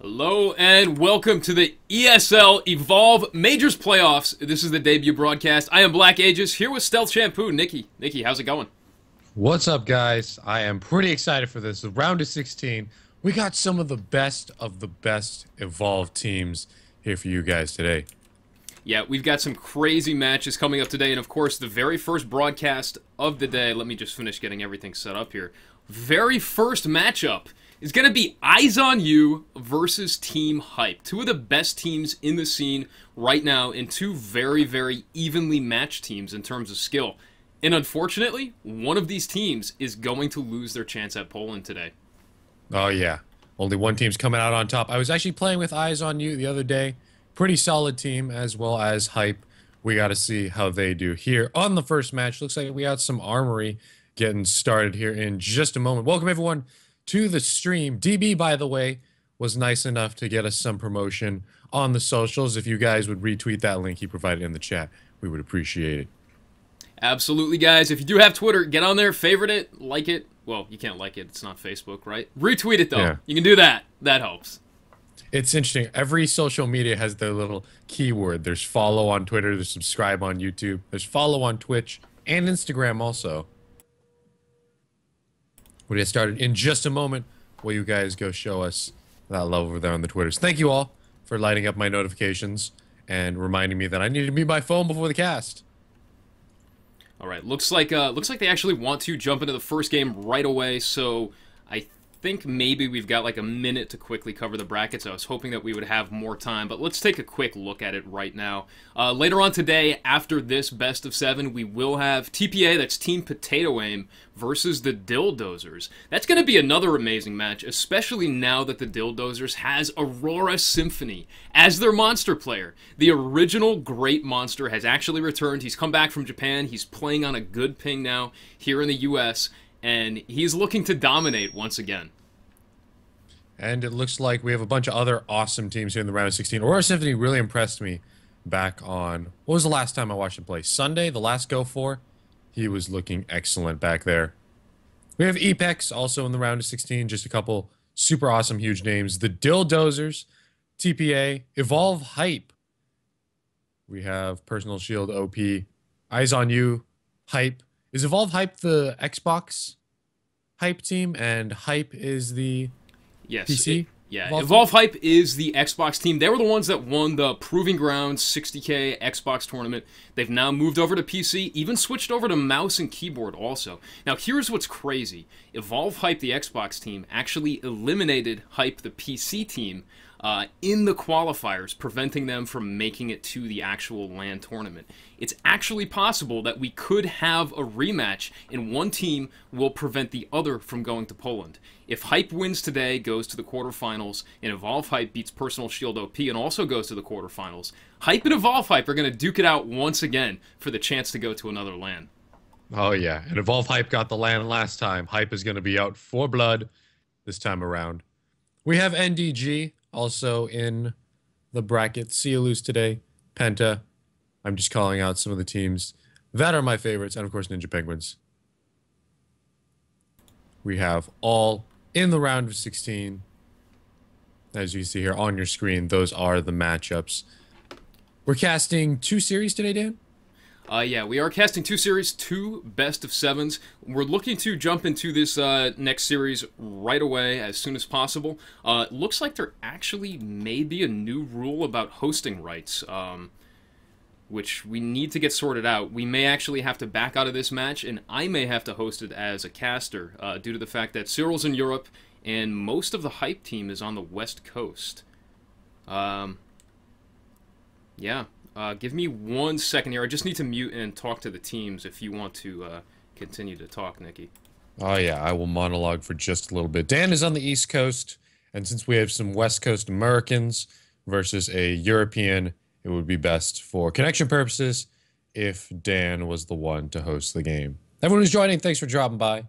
Hello and welcome to the ESL Evolve Majors Playoffs. This is the debut broadcast. I am Black Aegis here with Stealth Shampoo. Nikki, how's it going? What's up, guys? I am pretty excited for this. The round of 16. We got some of the best Evolve teams here for you guys today. Yeah, we've got some crazy matches coming up today, and of course, the very first broadcast of the day. Let me just finish getting everything set up here. Very first matchup is going to be Eyes on You versus Team Hype. Two of the best teams in the scene right now, and two very, very evenly matched teams in terms of skill. And unfortunately, one of these teams is going to lose their chance at Poland today. Oh, yeah. Only one team's coming out on top. I was actually playing with Eyes on You the other day. Pretty solid team, as well as Hype. We got to see how they do here on the first match. Looks like we got some armory getting started here in just a moment. Welcome, everyone, to the stream. DB, by the way, was nice enough to get us some promotion on the socials. If you guys would retweet that link he provided in the chat, we would appreciate it. Absolutely, guys. If you do have Twitter, get on there, favorite it, like it. Well, you can't like it. It's not Facebook, right? Retweet it, though. Yeah. You can do that. That helps. It's interesting. Every social media has their little keyword. There's follow on Twitter. There's subscribe on YouTube. There's follow on Twitch and Instagram also. We'll get started in just a moment while you guys go show us that love over there on the Twitters. Thank you all for lighting up my notifications and reminding me that I need to mute my phone before the cast. All right, looks like they actually want to jump into the first game right away. So I think maybe we've got like a minute to quickly cover the brackets. I was hoping that we would have more time, but let's take a quick look at it right now. Later on today, after this best of 7, we will have TPA, that's Team Potato Aim, versus the Dildozers. That's going to be another amazing match, especially now that the Dildozers has Aurora Symphony as their monster player. The original great monster has actually returned. He's come back from Japan. He's playing on a good ping now here in the US, and he's looking to dominate once again. And it looks like we have a bunch of other awesome teams here in the round of 16. Aurora Symphony really impressed me back on... What was the last time I watched him play? Sunday, the last Go 4? He was looking excellent back there. We have Epex also in the round of 16. Just a couple super awesome, huge names. The Dildozers, TPA, Evolve Hype. We have Personal Shield OP, Eyes on You, Hype. Is Evolve Hype the Xbox Hype team, and Hype is the... Yes. PC? Yeah, Evolve Hype is the Xbox team. They were the ones that won the Proving Grounds 60K Xbox tournament. They've now moved over to PC, even switched over to mouse and keyboard also. Now, here's what's crazy. Evolve Hype, the Xbox team, actually eliminated Hype, the PC team, in the qualifiers, preventing them from making it to the actual LAN tournament. It's actually possible that we could have a rematch, and one team will prevent the other from going to Poland. If Hype wins today, goes to the quarterfinals, and Evolve Hype beats Personal Shield OP and also goes to the quarterfinals, Hype and Evolve Hype are going to duke it out once again for the chance to go to another LAN. Oh, yeah. And Evolve Hype got the LAN last time. Hype is going to be out for blood this time around. We have NDG also in the bracket. EOU's today. Penta. I'm just calling out some of the teams that are my favorites. And, of course, Ninja Penguins. We have all in the round of 16. As you see here on your screen, those are the matchups. We're casting 2 series today, Dan? Yeah, we are casting 2 series, 2 best of 7s. We're looking to jump into this next series right away, as soon as possible. It looks like there actually may be a new rule about hosting rights, which we need to get sorted out. We may actually have to back out of this match, and I may have to host it as a caster, due to the fact that Cyril's in Europe, and most of the Hype team is on the West Coast. Yeah. Give me 1 second here. I just need to mute and talk to the teams if you want to continue to talk, Nikki. Oh, yeah. I will monologue for just a little bit. Dan is on the East Coast, and since we have some West Coast Americans versus a European, it would be best for connection purposes if Dan was the one to host the game. Everyone who's joining, thanks for dropping by.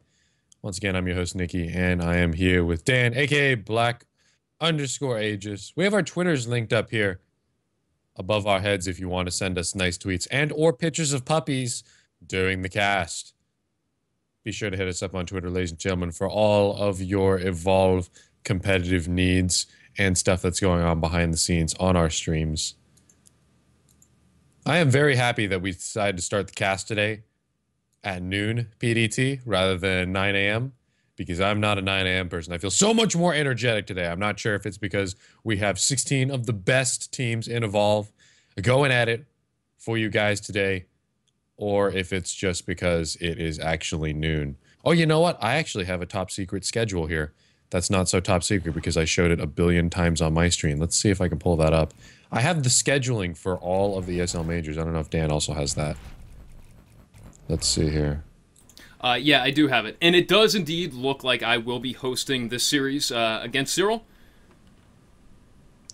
Once again, I'm your host, Nikki, and I am here with Dan, a.k.a. Black_Aegis. We have our Twitters linked up here above our heads if you want to send us nice tweets and or pictures of puppies during the cast. Be sure to hit us up on Twitter, ladies and gentlemen, for all of your Evolve competitive needs and stuff that's going on behind the scenes on our streams. I am very happy that we decided to start the cast today at noon PDT rather than 9 a.m. because I'm not a 9 a.m. person. I feel so much more energetic today. I'm not sure if it's because we have 16 of the best teams in Evolve going at it for you guys today, or if it's just because it is actually noon. Oh, you know what? I actually have a top secret schedule here. That's not so top secret because I showed it a billion times on my stream. Let's see if I can pull that up. I have the scheduling for all of the ESL majors. I don't know if Dan also has that. Let's see here. Yeah, I do have it. And it does indeed look like I will be hosting this series against Cyril.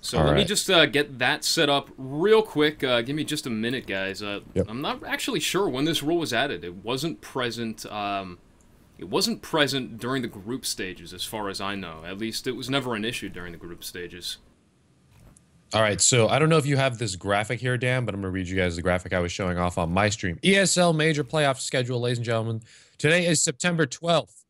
So let me just get that set up real quick. Give me just a minute, guys. Yep. I'm not actually sure when this rule was added. It wasn't present. It wasn't present during the group stages, as far as I know. At least it was never an issue during the group stages. All right, so I don't know if you have this graphic here, Dan, but I'm going to read you guys the graphic I was showing off on my stream. ESL Major Playoff Schedule, ladies and gentlemen. Today is September 12th.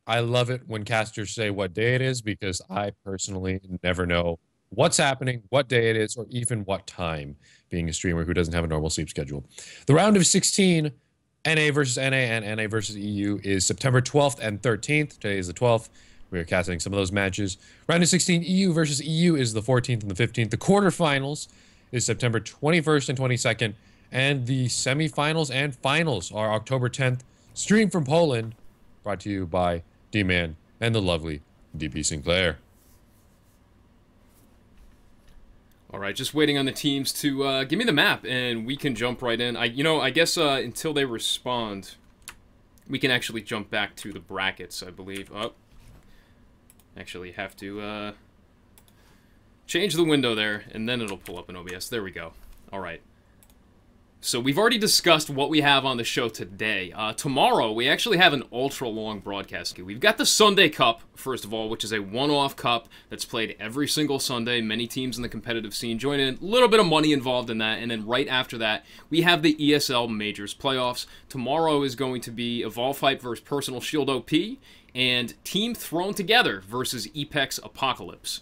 I love it when casters say what day it is because I personally never know what's happening, what day it is, or even what time, being a streamer who doesn't have a normal sleep schedule. The round of 16, NA versus NA and NA versus EU, is September 12th and 13th. Today is the 12th. We are casting some of those matches. Round of 16, EU versus EU is the 14th and the 15th. The quarterfinals is September 21st and 22nd. And the semifinals and finals are October 10th. Stream from Poland, brought to you by D-Man and the lovely DP Sinclair. All right, just waiting on the teams to give me the map, and we can jump right in. I guess until they respond, we can actually jump back to the brackets, I believe. Oh. Actually have to change the window there, and then it'll pull up in OBS. There we go. All right. So we've already discussed what we have on the show today. Tomorrow, we actually have an ultra-long broadcast. We've got the Sunday Cup, first of all, which is a one-off cup that's played every single Sunday. Many teams in the competitive scene join in. A little bit of money involved in that. And then right after that, we have the ESL Majors playoffs. Tomorrow is going to be Evolve Hype versus Personal Shield OP and Team Thrown Together versus Apex Apocalypse.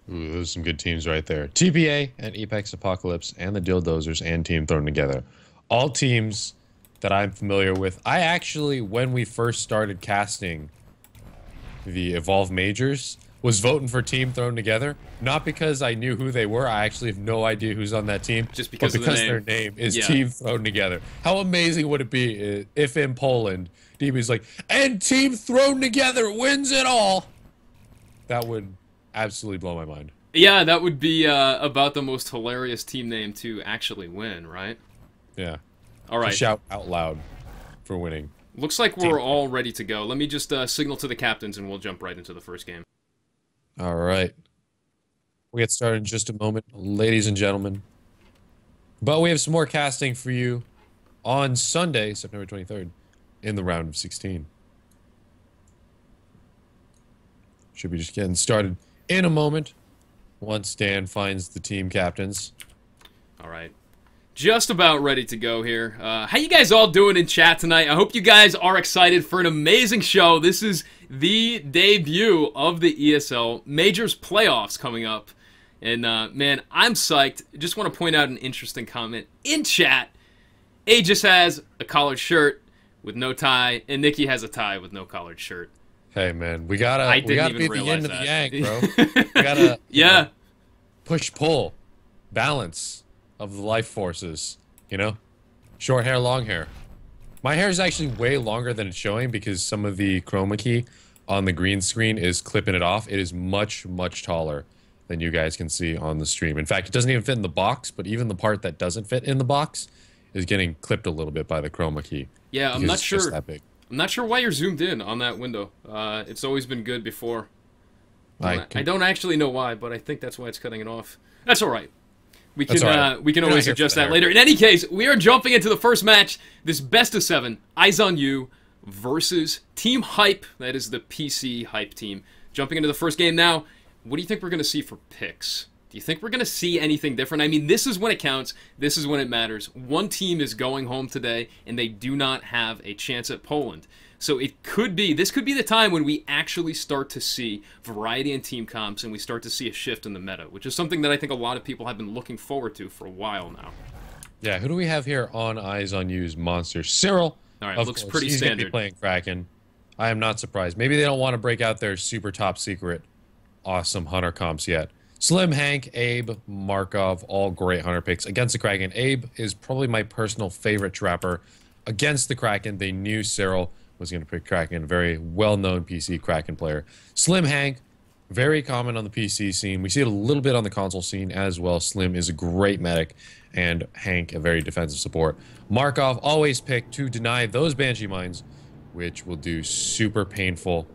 Ooh, those are some good teams right there. TPA and Apex Apocalypse and the Dildozers and Team Thrown Together. All teams that I'm familiar with. I actually, when we first started casting the Evolve Majors, was voting for Team Thrown Together. Not because I knew who they were. I actually have no idea who's on that team. Just because, their name is Team Thrown Together. How amazing would it be if in Poland, DB's like, and Team Thrown Together wins it all? That would absolutely blow my mind. Yeah, that would be about the most hilarious team name to actually win, right? Yeah. All right. To shout out loud for winning. Looks like we're all ready to go. Let me just signal to the captains, and we'll jump right into the first game. All right. We'll get started in just a moment, ladies and gentlemen. But we have some more casting for you on Sunday, September 23rd, in the round of 16. Should be just getting started in a moment once Dan finds the team captains. All right. Just about ready to go here. How you guys all doing in chat tonight? I hope you guys are excited for an amazing show. This is the debut of the ESL Majors playoffs coming up. And, man, I'm psyched. Just want to point out an interesting comment in chat. Aegis has a collared shirt with no tie, and Nikki has a tie with no collared shirt. Hey, man, we gotta be the yin to the yang, bro. We gotta push-pull, balance of the life forces, you know? Short hair, long hair. My hair is actually way longer than it's showing because some of the chroma key on the green screen is clipping it off. It is much, much taller than you guys can see on the stream. In fact, it doesn't even fit in the box, but even the part that doesn't fit in the box is getting clipped a little bit by the chroma key. Yeah, I'm not sure. It's just that big. I'm not sure why you're zoomed in on that window. It's always been good before. I don't actually know why, but I think that's why it's cutting it off. That's all right. We can always adjust that later. In any case, we are jumping into the first match. This best of 7, Eyes on You versus Team Hype. That is the PC Hype team. Jumping into the first game now. What do you think we're going to see for picks? Do Do you think we're going to see anything different? I mean, this is when it counts. This is when it matters. One team is going home today, and they do not have a chance at Poland. So this could be the time when we actually start to see variety in team comps, and we start to see a shift in the meta, which is something that I think a lot of people have been looking forward to for a while now. Yeah, who do we have here on Eyes on You's Monster? Cyril. All right, of looks course, pretty he's standard. Gonna be playing Kraken. I am not surprised. Maybe they don't want to break out their super top secret awesome Hunter comps yet. Slim, Hank, Abe, Markov, all great Hunter picks. Against the Kraken, Abe is probably my personal favorite trapper. Against the Kraken, they knew Cyril was going to pick Kraken, a very well-known PC Kraken player. Slim, Hank, very common on the PC scene. We see it a little bit on the console scene as well. Slim is a great medic, and Hank, a very defensive support. Markov, always picked to deny those Banshee mines, which will do super painful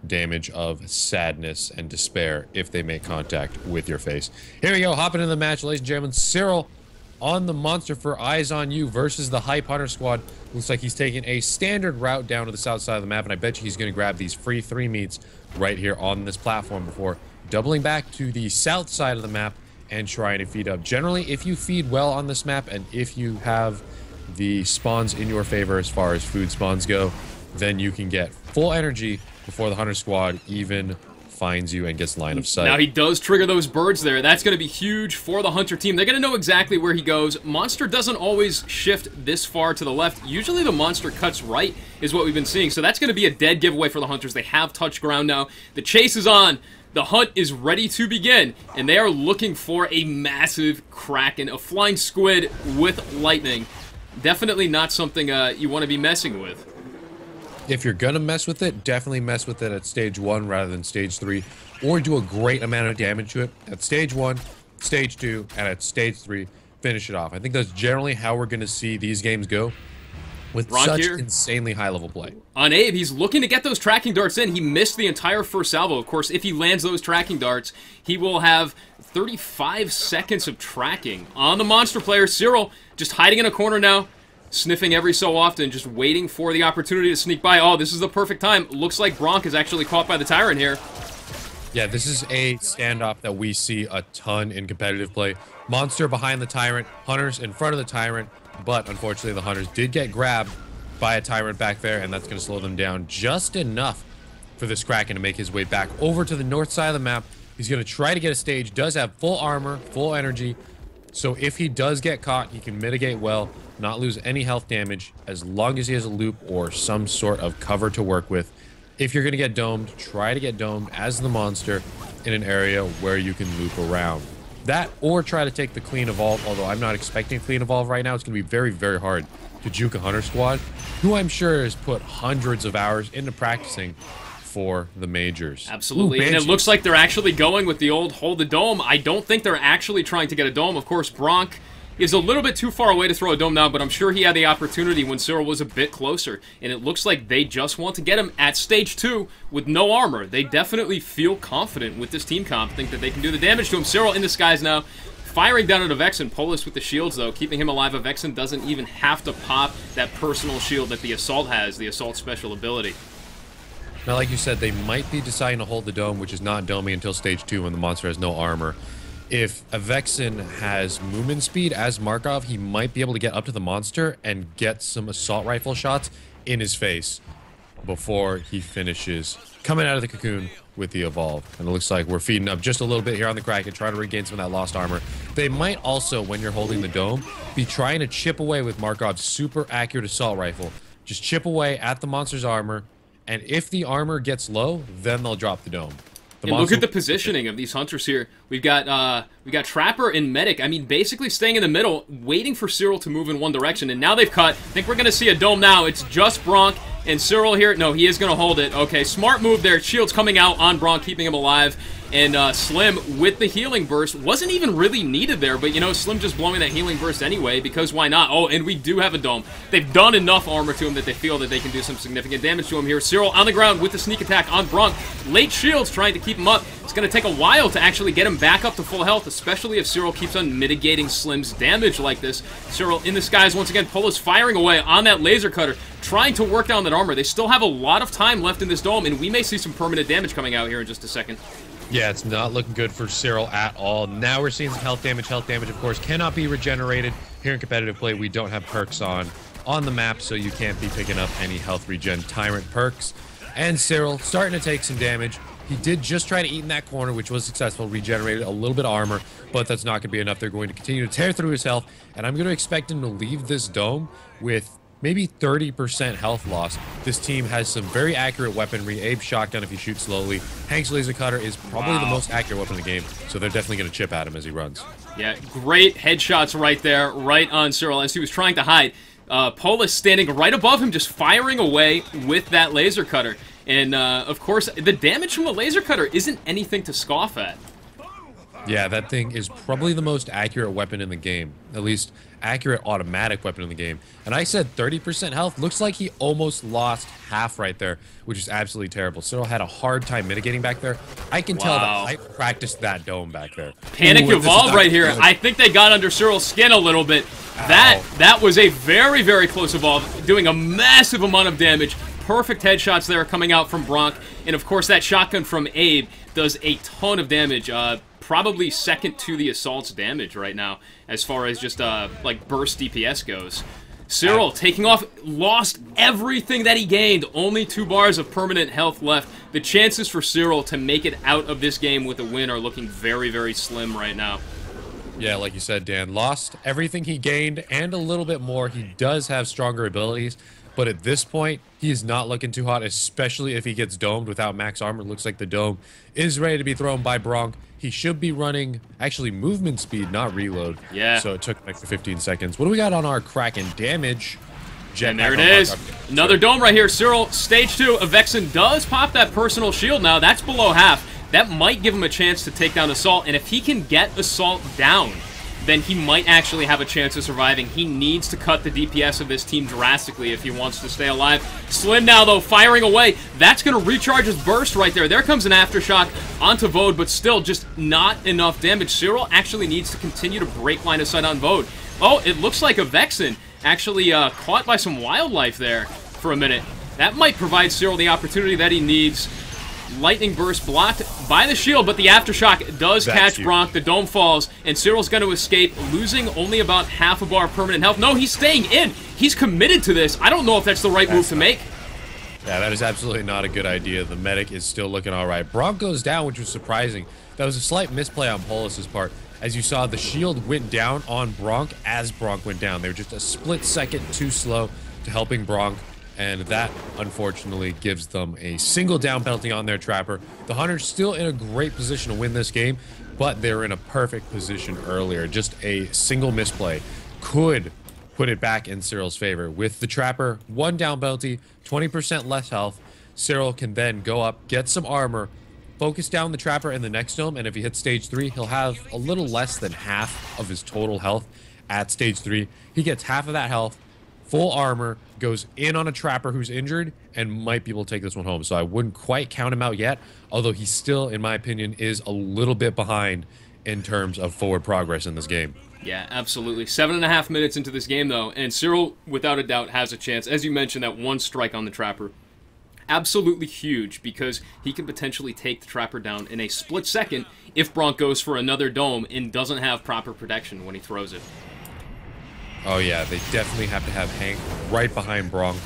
damage of sadness and despair if they make contact with your face. Here we go, hopping into the match, ladies and gentlemen. Cyril on the Monster for Eyes on You versus the Hype Hunter squad. Looks like he's taking a standard route down to the south side of the map, and I bet you he's going to grab these free 3 meets right here on this platform before doubling back to the south side of the map and trying to feed up. Generally, if you feed well on this map and if you have the spawns in your favor as far as food spawns go, then you can get full energy before the Hunter squad even finds you and gets line of sight. Now he does trigger those birds there. That's going to be huge for the Hunter team. They're going to know exactly where he goes. Monster doesn't always shift this far to the left. Usually the Monster cuts right is what we've been seeing. So that's going to be a dead giveaway for the Hunters. They have touched ground now. The chase is on. The hunt is ready to begin. And they are looking for a massive Kraken, a flying squid with lightning. Definitely not something you want to be messing with. If you're going to mess with it, definitely mess with it at stage 1 rather than stage 3, or do a great amount of damage to it at stage 1, stage 2, and at stage 3, finish it off. I think that's generally how we're going to see these games go with such insanely high-level play. On Abe, he's looking to get those tracking darts in. He missed the entire first salvo. Of course, if he lands those tracking darts, he will have 35 seconds of tracking. On the Monster player, Cyril, just hiding in a corner now, sniffing every so often, just waiting for the opportunity to sneak by. Oh, this is the perfect time. Looks like Bronk is actually caught by the Tyrant here. Yeah, this is a standoff that we see a ton in competitive play. Monster behind the Tyrant, Hunters in front of the Tyrant, but unfortunately the Hunters did get grabbed by a Tyrant back there, and that's going to slow them down just enough for this Kraken to make his way back over to the north side of the map. He's going to try to get a stage, does have full armor, full energy, so if he does get caught, he can mitigate well, not lose any health damage, as long as he has a loop or some sort of cover to work with. If you're going to get domed, try to get domed as the Monster in an area where you can loop around. That, or try to take the clean evolve, although I'm not expecting clean evolve right now. It's going to be very, very hard to juke a Hunter squad, who I'm sure has put hundreds of hours into practicing for the majors. Absolutely. Ooh, and it looks like they're actually going with the old hold the dome. I don't think they're actually trying to get a dome. Of course, Bronk is a little bit too far away to throw a dome now, but I'm sure he had the opportunity when Cyril was a bit closer. And it looks like they just want to get him at stage 2 with no armor. They definitely feel confident with this team comp, think that they can do the damage to him. Cyril in the skies now, firing down at a Vexen. Polis with the shields, though, keeping him alive. A Vexen doesn't even have to pop that personal shield that the Assault has, the Assault special ability. Now, like you said, they might be deciding to hold the dome, which is not doming until stage 2 when the Monster has no armor. If a Vexen has movement speed as Markov, he might be able to get up to the Monster and get some assault rifle shots in his face before he finishes coming out of the cocoon with the evolve. And it looks like we're feeding up just a little bit here on the Kraken, trying to regain some of that lost armor. They might also, when you're holding the dome, be trying to chip away with Markov's super accurate assault rifle. Just chip away at the Monster's armor, and if the armor gets low, then they'll drop the dome. And look at the positioning of these Hunters here. We've got Trapper and Medic. I mean, basically staying in the middle, waiting for Cyril to move in one direction. And now they've cut. I think we're going to see a dome now. It's just Bronk and Cyril here. No, he is going to hold it. Okay, smart move there. Shield's coming out on Bronk, keeping him alive. And Slim with the healing burst. Wasn't even really needed there, but, you know, Slim just blowing that healing burst anyway, because why not? Oh, and we do have a dome. They've done enough armor to him that they feel that they can do some significant damage to him here. Cyril on the ground with the sneak attack on Bronk. Late shields trying to keep him up. It's going to take a while to actually get him back up to full health, especially if Cyril keeps on mitigating Slim's damage like this. Cyril in the skies once again. Polis firing away on that laser cutter, trying to work down that armor. They still have a lot of time left in this dome, and we may see some permanent damage coming out here in just a second. Yeah, it's not looking good for Cyril at all. Now we're seeing some health damage. Health damage, of course, cannot be regenerated. Here in competitive play, we don't have perks on the map, so you can't be picking up any health regen tyrant perks. And Cyril starting to take some damage. He did just try to eat in that corner, which was successful, regenerated a little bit of armor, but that's not going to be enough. They're going to continue to tear through his health, and I'm going to expect him to leave this dome with maybe 30% health loss. This team has some very accurate weaponry. Abe's shotgun if you shoot slowly. Hank's laser cutter is probably the most accurate weapon in the game, so they're definitely going to chip at him as he runs. Yeah, great headshots right there, right on Cyril as he was trying to hide. Polis standing right above him, just firing away with that laser cutter. And, of course, the damage from a laser cutter isn't anything to scoff at. Yeah, that thing is probably the most accurate weapon in the game. At least, accurate automatic weapon in the game. And I said 30% health. Looks like he almost lost half right there, which is absolutely terrible. Cyril had a hard time mitigating back there. I can tell that I practiced that dome back there. Panic Evolve right here. I think they got under Cyril's skin a little bit. That was a very, very close evolve, doing a massive amount of damage. Perfect headshots there coming out from Bronk. And, of course, that shotgun from Abe does a ton of damage. Probably second to the Assault's damage right now, as far as just, like, burst DPS goes. Cyril taking off, lost everything that he gained. Only 2 bars of permanent health left. The chances for Cyril to make it out of this game with a win are looking very, very slim right now. Yeah, like you said, Dan, lost everything he gained and a little bit more. He does have stronger abilities, but at this point, he is not looking too hot, especially if he gets domed without max armor. Looks like the dome is ready to be thrown by Bronk. He should be running, actually, movement speed, not reload. Yeah. So it took like 15 seconds. What do we got on our Kraken? Damage. And there it is. Another dome right here. Cyril, stage 2. Avexen does pop that personal shield now. That's below half. That might give him a chance to take down Assault. And if he can get Assault down, then he might actually have a chance of surviving. He needs to cut the DPS of this team drastically if he wants to stay alive. Slim now, though, firing away. That's going to recharge his burst right there. There comes an Aftershock onto Vode, but still just not enough damage. Cyril actually needs to continue to break line of sight on Vode. Oh, it looks like Avexen actually caught by some wildlife there for a minute. That might provide Cyril the opportunity that he needs. Lightning Burst blocked by the shield, but the Aftershock does catch Bronk. The dome falls, and Cyril's going to escape, losing only about half a bar permanent health. No, he's staying in. He's committed to this. I don't know if that's the right move to make. Yeah, that is absolutely not a good idea. The medic is still looking all right. Bronk goes down, which was surprising. That was a slight misplay on Polis's part. As you saw, the shield went down on Bronk as Bronk went down. They were just a split second too slow to helping Bronk. And that, unfortunately, gives them a single down penalty on their Trapper. The Hunter's still in a great position to win this game, but they're in a perfect position earlier. Just a single misplay could put it back in Cyril's favor. With the Trapper, 1 down penalty, 20% less health, Cyril can then go up, get some armor, focus down the Trapper in the next dome, and if he hits stage 3, he'll have a little less than half of his total health at stage 3. He gets half of that health, full armor, goes in on a Trapper who's injured, and might be able to take this one home. So I wouldn't quite count him out yet, although he still, in my opinion, is a little bit behind in terms of forward progress in this game. Yeah, absolutely. 7.5 minutes into this game, though, and Cyril, without a doubt, has a chance. As you mentioned, that 1 strike on the Trapper. Absolutely huge, because he can potentially take the Trapper down in a split second if Bronk goes for another dome and doesn't have proper protection when he throws it. Oh yeah, they definitely have to have Hank right behind Bronk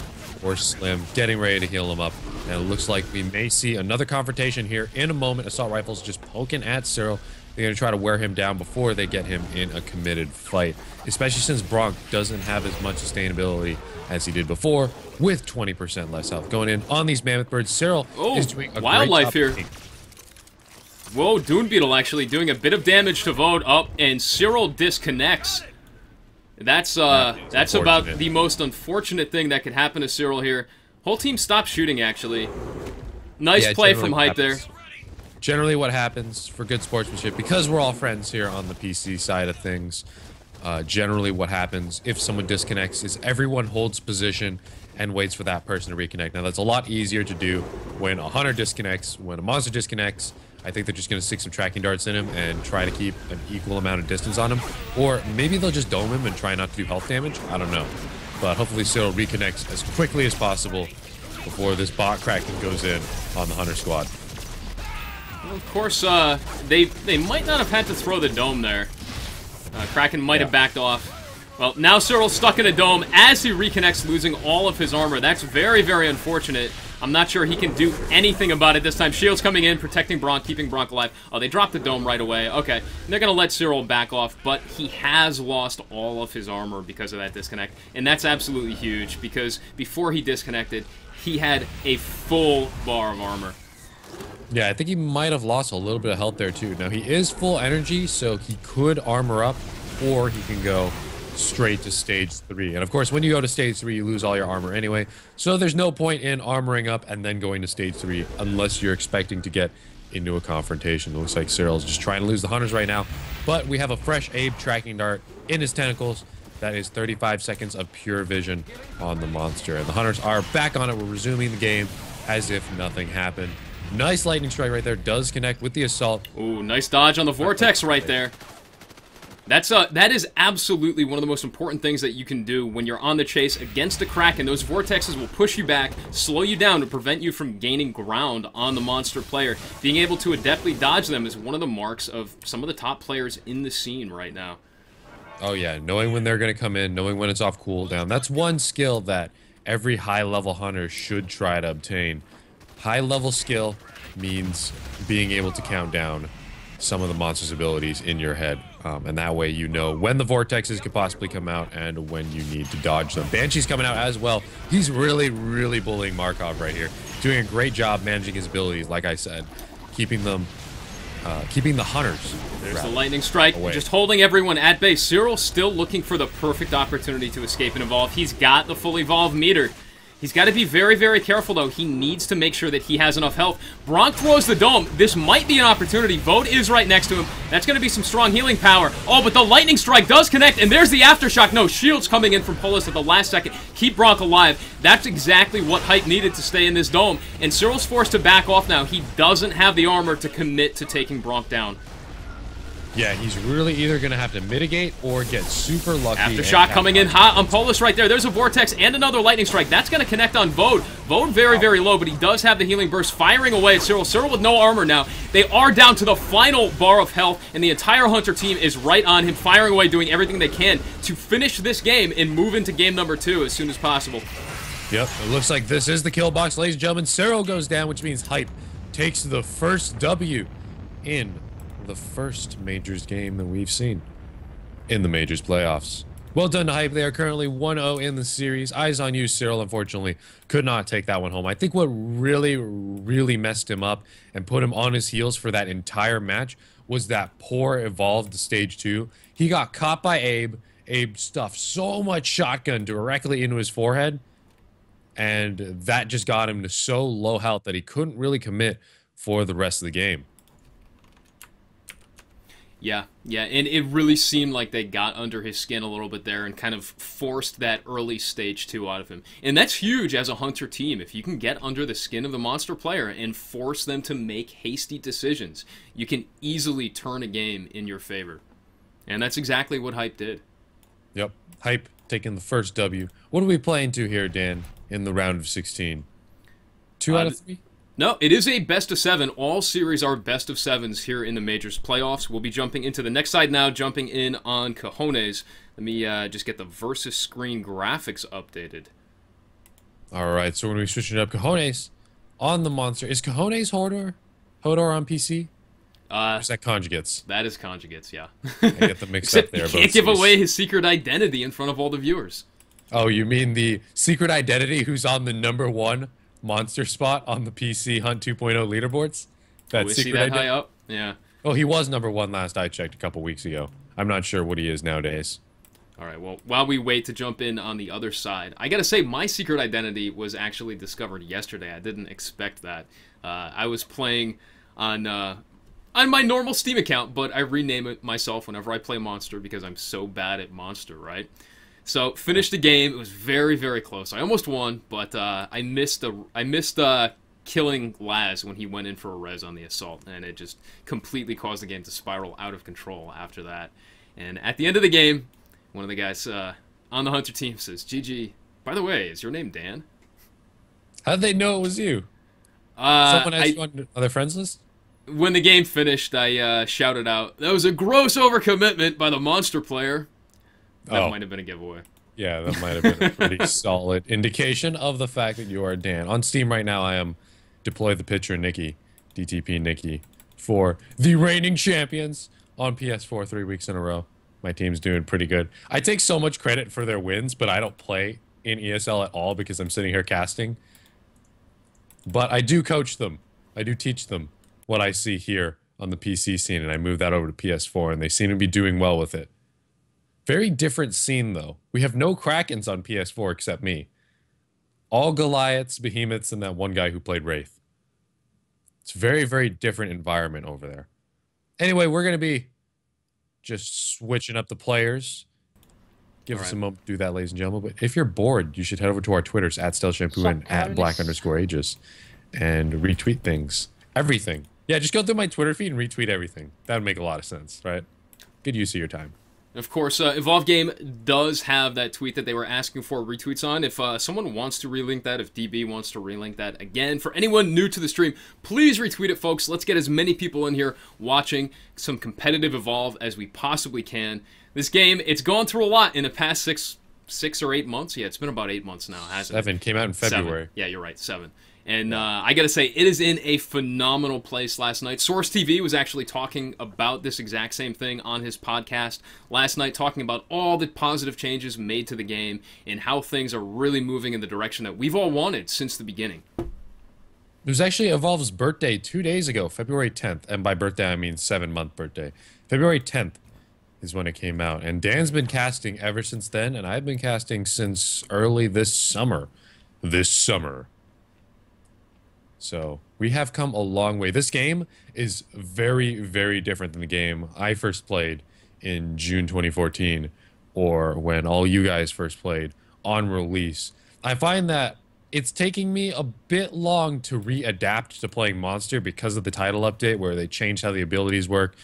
or Slim, getting ready to heal him up. And it looks like we may see another confrontation here in a moment. Assault Rifles just poking at Cyril. They're going to try to wear him down before they get him in a committed fight, especially since Bronk doesn't have as much sustainability as he did before, with 20% less health. Going in on these Mammoth Birds, Cyril is doing a wildlife great job here. Whoa, Dune Beetle actually doing a bit of damage to Vode up, and Cyril disconnects. That's about the most unfortunate thing that could happen to Cyril here. Whole team stopped shooting, actually. Nice play from height there. Generally what happens for good sportsmanship, because we're all friends here on the PC side of things, generally what happens if someone disconnects is everyone holds position and waits for that person to reconnect. Now that's a lot easier to do when a hunter disconnects, when a monster disconnects. I think they're just going to stick some tracking darts in him and try to keep an equal amount of distance on him. Or maybe they'll just dome him and try not to do health damage. I don't know. But hopefully Cyril reconnects as quickly as possible before this bot Kraken goes in on the Hunter squad. Well, of course, they might not have had to throw the dome there. Kraken might have backed off. Well, now Cyril's stuck in a dome as he reconnects, losing all of his armor. That's very, very unfortunate. I'm not sure he can do anything about it this time. Shield's coming in, protecting Bronk, keeping Bronk alive. Oh, they dropped the dome right away. Okay, and they're going to let Cyril back off, but he has lost all of his armor because of that disconnect. And that's absolutely huge, because before he disconnected, he had a full bar of armor. Yeah, I think he might have lost a little bit of health there, too. Now, he is full energy, so he could armor up, or he can go straight to stage 3. And of course, when you go to stage 3, you lose all your armor anyway. So there's no point in armoring up and then going to stage 3 unless you're expecting to get into a confrontation. It looks like Cyril's just trying to lose the Hunters right now. But we have a fresh Abe tracking dart in his tentacles. That is 35 seconds of pure vision on the monster. And the Hunters are back on it. We're resuming the game as if nothing happened. Nice lightning strike right there. Does connect with the assault. Ooh, nice dodge on the vortex right there. That is absolutely one of the most important things that you can do when you're on the chase against a Kraken. Those vortexes will push you back, slow you down to prevent you from gaining ground on the monster player. Being able to adeptly dodge them is one of the marks of some of the top players in the scene right now. Oh yeah, knowing when they're going to come in, knowing when it's off cooldown. That's one skill that every high-level hunter should try to obtain. High-level skill means being able to count down some of the monster's abilities in your head. And that way you know when the vortexes could possibly come out and when you need to dodge them. Banshee's coming out as well. He's really, really bullying Markov right here. Doing a great job managing his abilities, like I said. Keeping the Hunters. There's the lightning strike, away. Just holding everyone at bay. Cyril still looking for the perfect opportunity to escape and evolve. He's got the full evolve meter. He's got to be very, very careful, though. He needs to make sure that he has enough health. Bronk throws the dome. This might be an opportunity. Vote is right next to him. That's going to be some strong healing power. Oh, but the lightning strike does connect, and there's the aftershock. No, shield's coming in from Polis at the last second. Keep Bronk alive. That's exactly what Hype needed to stay in this dome. And Cyril's forced to back off now. He doesn't have the armor to commit to taking Bronk down. Yeah, he's really either going to have to mitigate or get super lucky. Aftershock coming in hot on Polis right there. There's a Vortex and another Lightning Strike. That's going to connect on Vode. Vode very, very low, but he does have the Healing Burst firing away at Cyril. Cyril with no armor now. They are down to the final bar of health, and the entire Hunter team is right on him, firing away, doing everything they can to finish this game and move into game number 2 as soon as possible. Yep, it looks like this is the kill box, ladies and gentlemen. Cyril goes down, which means Hype takes the first W in the first Majors game that we've seen in the Majors playoffs. Well done to Hype. They are currently 1-0 in the series. Eyes on you, Cyril, unfortunately, could not take that one home. I think what really, really messed him up and put him on his heels for that entire match was that poor evolved to stage 2. He got caught by Abe. Abe stuffed so much shotgun directly into his forehead, and that just got him to so low health that he couldn't really commit for the rest of the game. Yeah, and it really seemed like they got under his skin a little bit there and kind of forced that early stage 2 out of him. And that's huge as a Hunter team. If you can get under the skin of the monster player and force them to make hasty decisions, you can easily turn a game in your favor. And that's exactly what Hype did. Yep, Hype taking the first W. What are we playing to here, Dan, in the round of 16? 2 out of 3? No, it is a best of 7. All series are best of 7s here in the Majors playoffs. We'll be jumping into the next side now, jumping in on Cojones. Let me just get the versus screen graphics updated. All right, so when we switch it up, Cojones on the monster. Is Cojones Hodor? Hodor on PC? Or is that Conjugates? That is Conjugates, yeah. I get them mixed up there. He can't give away his secret identity in front of all the viewers. Oh, you mean the secret identity who's on the #1 monster spot on the PC Hunt 2.0 leaderboards? That secret identity? High up? Yeah. Oh, he was #1 last I checked a couple weeks ago. I'm not sure what he is nowadays. All right, well, while we wait to jump in on the other side, I gotta say my secret identity was actually discovered yesterday. I didn't expect that. I was playing on my normal Steam account, but I rename it myself whenever I play Monster because I'm so bad at Monster, right? So finished the game. It was very, very close. I almost won, but I missed killing Laz when he went in for a res on the assault, and it just completely caused the game to spiral out of control after that. And at the end of the game, one of the guys on the Hunter team says, "GG. By the way, is your name Dan?" How did they know it was you? Someone has you on their friends list? When the game finished, I shouted out, "That was a gross overcommitment by the monster player." That Oh, might have been a giveaway. yeah, that might have been a pretty solid indication of the fact that you are Dan. On Steam right now, I am deploy the pitcher Nikki, DTP Nikki, for the reigning champions on PS4 3 weeks in a row. My team's doing pretty good. I take so much credit for their wins, but I don't play in ESL at all because I'm sitting here casting. But I do coach them. I do teach them what I see here on the PC scene, and I move that over to PS4, and they seem to be doing well with it. Very different scene, though. We have no Krakens on PS4 except me. All Goliaths, Behemoths, and that one guy who played Wraith. It's a very, very different environment over there. Anyway, we're going to be just switching up the players. Give us a moment to do that, ladies and gentlemen. But if you're bored, you should head over to our Twitters, @StelShampoo and @Black_Ages, and retweet things. Everything. Yeah, just go through my Twitter feed and retweet everything. That would make a lot of sense, right? Good use of your time. Of course, Evolve Game does have that tweet that they were asking for retweets on. If someone wants to relink that, if DB wants to relink that again, for anyone new to the stream, please retweet it, folks. Let's get as many people in here watching some competitive Evolve as we possibly can. This game, it's gone through a lot in the past six or 8 months. Yeah, it's been about 8 months now, hasn't it? 7 came out in February. 7. Yeah, you're right, 7. And I gotta say, it is in a phenomenal place last night. Source TV was actually talking about this exact same thing on his podcast last night, talking about all the positive changes made to the game and how things are really moving in the direction that we've all wanted since the beginning. It was actually Evolve's birthday 2 days ago, February 10th. And by birthday, I mean 7-month birthday. February 10th is when it came out. And Dan's been casting ever since then, and I've been casting since early this summer. So we have come a long way. This game is very, very different than the game I first played in June 2014, or when all you guys first played on release. I find that it's taking me a bit long to readapt to playing Monster because of the title update where they changed how the abilities work,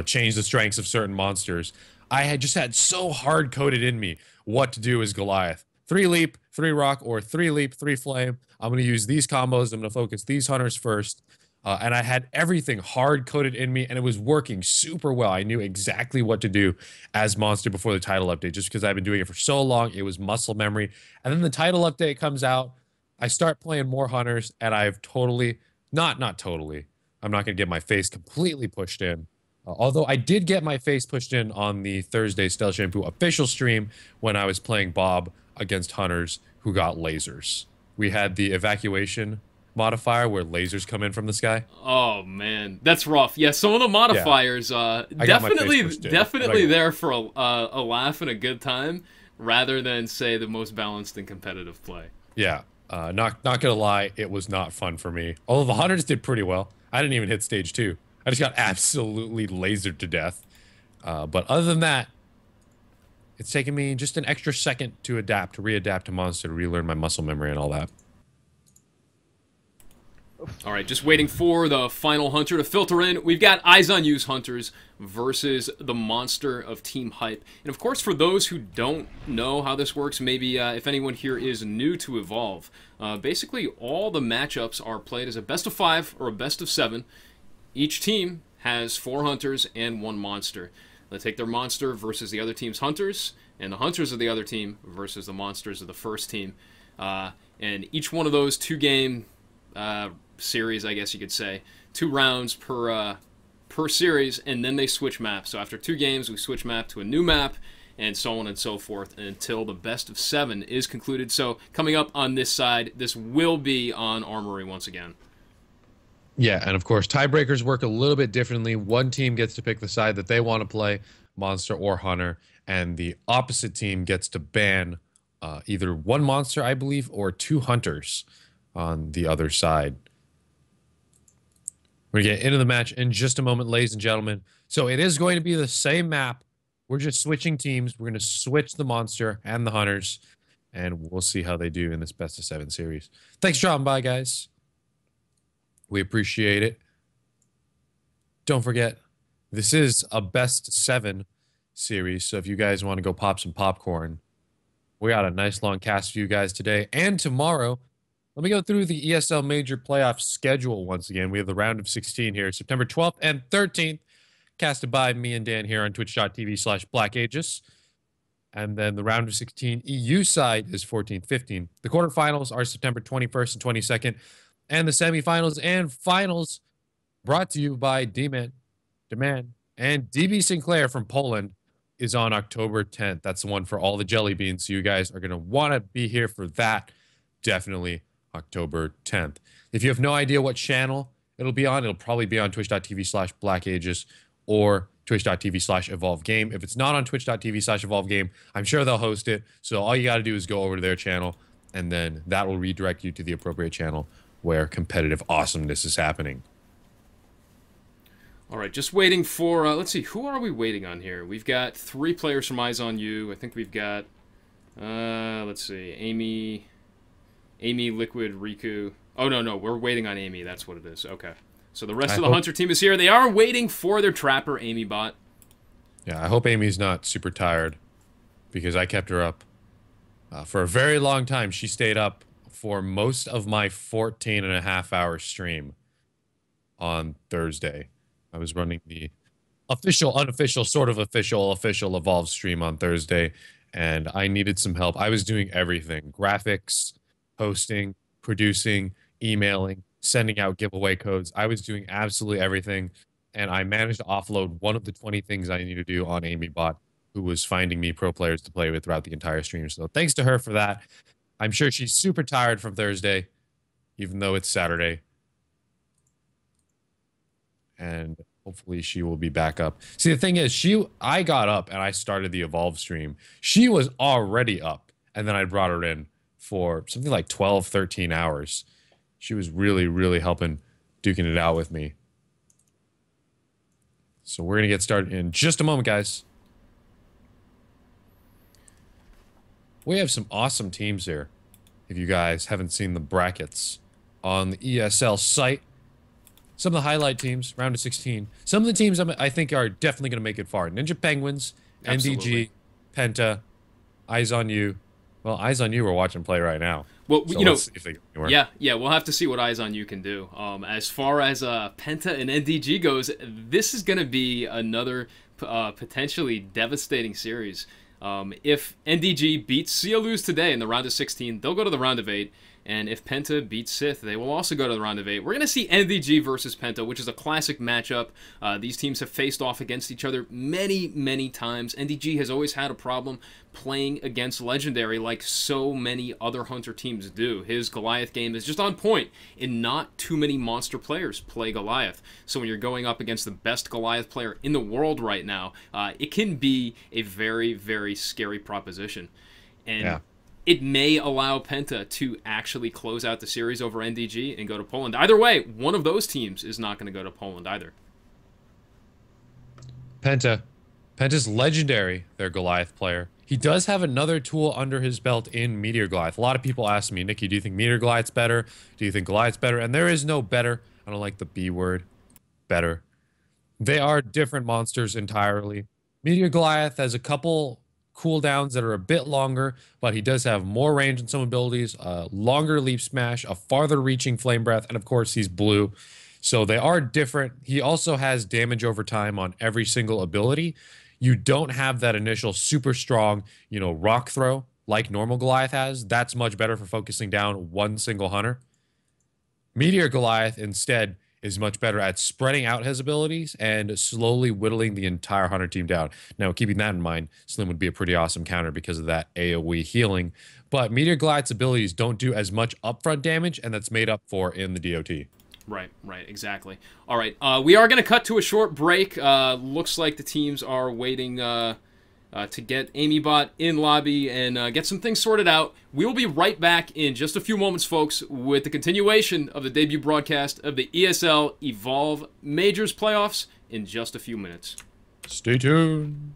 changed the strengths of certain monsters. I had just had so hard-coded in me what to do as Goliath. 3 leap, 3 rock, or 3 leap, 3 flame. I'm going to use these combos. I'm going to focus these hunters first. And I had everything hard-coded in me, and it was working super well. I knew exactly what to do as Monster before the title update, just because I've been doing it for so long. It was muscle memory. And then the title update comes out. I start playing more hunters, and I've totally, not totally, I'm not going to get my face completely pushed in. Although I did get my face pushed in on the Thursday Stel Shampoo official stream when I was playing Bob against hunters who got lasers. We had the evacuation modifier where lasers come in from the sky. Oh man, that's rough. Yeah, some of the modifiers definitely there for a laugh and a good time, rather than say the most balanced and competitive play. Yeah, not gonna lie, it was not fun for me. Although the hunters did pretty well. I didn't even hit stage 2. I just got absolutely lasered to death. But other than that, it's taken me just an extra second to readapt to Monster, to relearn my muscle memory and all that. All right, just waiting for the final hunter to filter in. We've got Eyes on You's hunters versus the monster of Team Hype. And of course, for those who don't know how this works, maybe if anyone here is new to Evolve, basically all the matchups are played as a best of 5 or a best of 7. Each team has 4 hunters and 1 monster. They take their monster versus the other team's hunters, and the hunters of the other team versus the monsters of the first team. And each one of those 2-game series, I guess you could say, 2 rounds per series, and then they switch maps. So after 2 games, we switch map to a new map, and so on and so forth until the best of 7 is concluded. So coming up on this side, this will be on Armory once again. Yeah, and of course, tiebreakers work a little bit differently. One team gets to pick the side that they want to play, Monster or Hunter, and the opposite team gets to ban either 1 Monster, I believe, or 2 Hunters on the other side. We're going to get into the match in just a moment, ladies and gentlemen. So it is going to be the same map. We're just switching teams. We're going to switch the Monster and the Hunters, and we'll see how they do in this best of 7 series. Thanks for dropping by, guys. We appreciate it. Don't forget, this is a best 7 series, so if you guys want to go pop some popcorn, we got a nice long cast for you guys today and tomorrow. Let me go through the ESL Major Playoff schedule once again. We have the round of 16 here, September 12th and 13th, casted by me and Dan here on twitch.tv/blackaegis. And then the round of 16 EU side is 14th, 15th. The quarterfinals are September 21st and 22nd. And the semifinals and finals brought to you by D-Man, Demand, and DB Sinclair from Poland is on October 10th. That's the one for all the jelly beans. So you guys are going to want to be here for that. Definitely October 10th. If you have no idea what channel it'll be on, it'll probably be on twitch.tv/blackaegis or twitch.tv/evolvegame. If it's not on twitch.tv/evolvegame, I'm sure they'll host it. So all you got to do is go over to their channel, and then that will redirect you to the appropriate channel where competitive awesomeness is happening. All right, just waiting for, let's see, who are we waiting on here? We've got 3 players from Eyes on You. I think we've got, let's see, Amy, Liquid, Riku. Oh, no, we're waiting on Amy. That's what it is. Okay. So the rest of the Hunter team is here. They are waiting for their Trapper, Amy Bot. Yeah, I hope Amy's not super tired because I kept her up for a very long time. She stayed up for most of my 14.5-hour stream on Thursday. I was running the official, unofficial, sort of official Evolve stream on Thursday, and I needed some help. I was doing everything: graphics, hosting, producing, emailing, sending out giveaway codes. I was doing absolutely everything, and I managed to offload one of the 20 things I need to do on Amy Bot, who was finding me pro players to play with throughout the entire stream. So thanks to her for that. I'm sure she's super tired from Thursday, even though it's Saturday. And hopefully she will be back up. See, the thing is, I got up and I started the Evolve stream. She was already up, and then I brought her in for something like 12, 13 hours. She was really, really helping duking it out with me. So we're going to get started in just a moment, guys. We have some awesome teams here. If you guys haven't seen the brackets on the ESL site, some of the highlight teams, round of 16. Some of the teams I think are definitely going to make it far. Ninja Penguins, Absolutely. NDG, Penta, Eyes on You. Well, Eyes on You we're watching play right now. Well, So you know, let's see if they go anywhere. yeah, we'll have to see what Eyes on You can do. As far as Penta and NDG goes, this is going to be another potentially devastating series. If NDG beats EOU today in the round of 16, they'll go to the round of 8. And if Penta beats Sith, they will also go to the round of 8. We're going to see NDG versus Penta, which is a classic matchup. These teams have faced off against each other many, many times. NDG has always had a problem playing against Legendary like so many other Hunter teams do. His Goliath game is just on point, and not too many monster players play Goliath. So when you're going up against the best Goliath player in the world right now, it can be a very, very scary proposition. And Yeah. it may allow Penta to actually close out the series over NDG and go to Poland. Either way, one of those teams is not going to go to Poland either. Penta's Legendary, their Goliath player. He does have another tool under his belt in Meteor Goliath. A lot of people ask me, Nikki, do you think Meteor Goliath's better? Do you think Goliath's better? And there is no better. I don't like the B word. Better. They are different monsters entirely. Meteor Goliath has a couple cooldowns that are a bit longer, but he does have more range in some abilities, a longer leap smash, a farther reaching flame breath, and of course he's blue. So they are different. He also has damage over time on every single ability. You don't have that initial super strong, rock throw like normal Goliath has. That's much better for focusing down one single hunter. Meteor Goliath instead is much better at spreading out his abilities and slowly whittling the entire hunter team down. Now, keeping that in mind, Slim would be a pretty awesome counter because of that AoE healing. But Meteor Goliath's abilities don't do as much upfront damage, and that's made up for in the DOT. Right, exactly. All right, we are going to cut to a short break. Looks like the teams are waiting to get AmyBot in lobby and get some things sorted out. We'll be right back in just a few moments, folks, with the continuation of the debut broadcast of the ESL Evolve Majors playoffs in just a few minutes. Stay tuned.